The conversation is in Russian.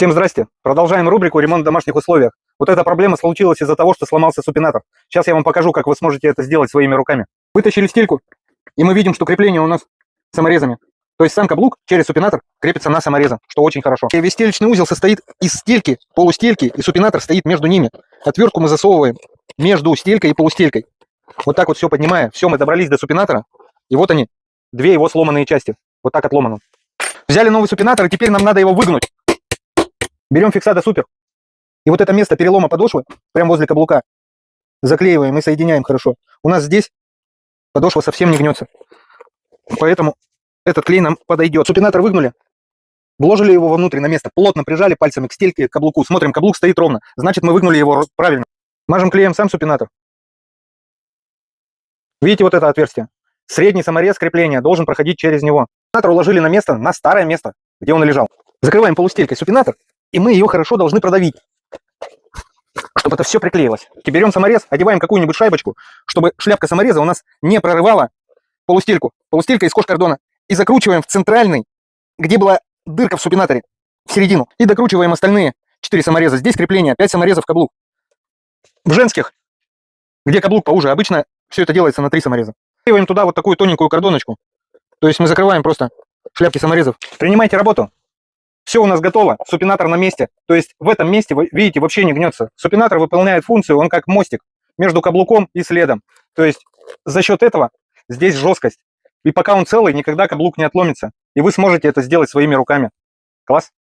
Всем здрасте. Продолжаем рубрику «Ремонт в домашних условиях». Вот эта проблема случилась из-за того, что сломался супинатор. Сейчас я вам покажу, как вы сможете это сделать своими руками. Вытащили стельку, и мы видим, что крепление у нас саморезами. То есть сам каблук через супинатор крепится на саморезы, что очень хорошо. И весь стелечный узел состоит из стельки, полустельки, и супинатор стоит между ними. Отвертку мы засовываем между стелькой и полустелькой. Вот так вот все поднимая. Все, мы добрались до супинатора, и вот они, две его сломанные части. Вот так отломано. Взяли новый супинатор, и теперь нам надо его выгнуть. Берем фиксадо супер, и вот это место перелома подошвы, прямо возле каблука, заклеиваем и соединяем хорошо. У нас здесь подошва совсем не гнется, поэтому этот клей нам подойдет. Супинатор выгнули, вложили его вовнутрь на место, плотно прижали пальцами к стельке, к каблуку. Смотрим, каблук стоит ровно, значит, мы выгнули его правильно. Мажем клеем сам супинатор. Видите вот это отверстие? Средний саморез крепления должен проходить через него. Супинатор уложили на место, на старое место, где он и лежал. Закрываем полустелькой супинатор, и мы ее хорошо должны продавить, чтобы это все приклеилось. Теперь берем саморез, одеваем какую-нибудь шайбочку, чтобы шляпка самореза у нас не прорывала полустельку. Полустелька из кож-кордона. И закручиваем в центральный, где была дырка в супинаторе, в середину. И докручиваем остальные 4 самореза. Здесь крепление, 5 саморезов каблук. В женских, где каблук поуже, обычно все это делается на 3 самореза. Вкладываем туда вот такую тоненькую кордоночку. То есть мы закрываем просто шляпки саморезов. Принимайте работу. Все у нас готово, супинатор на месте. То есть в этом месте, вы видите, вообще не гнется. Супинатор выполняет функцию, он как мостик между каблуком и следом. То есть за счет этого здесь жесткость. И пока он целый, никогда каблук не отломится. И вы сможете это сделать своими руками. Класс!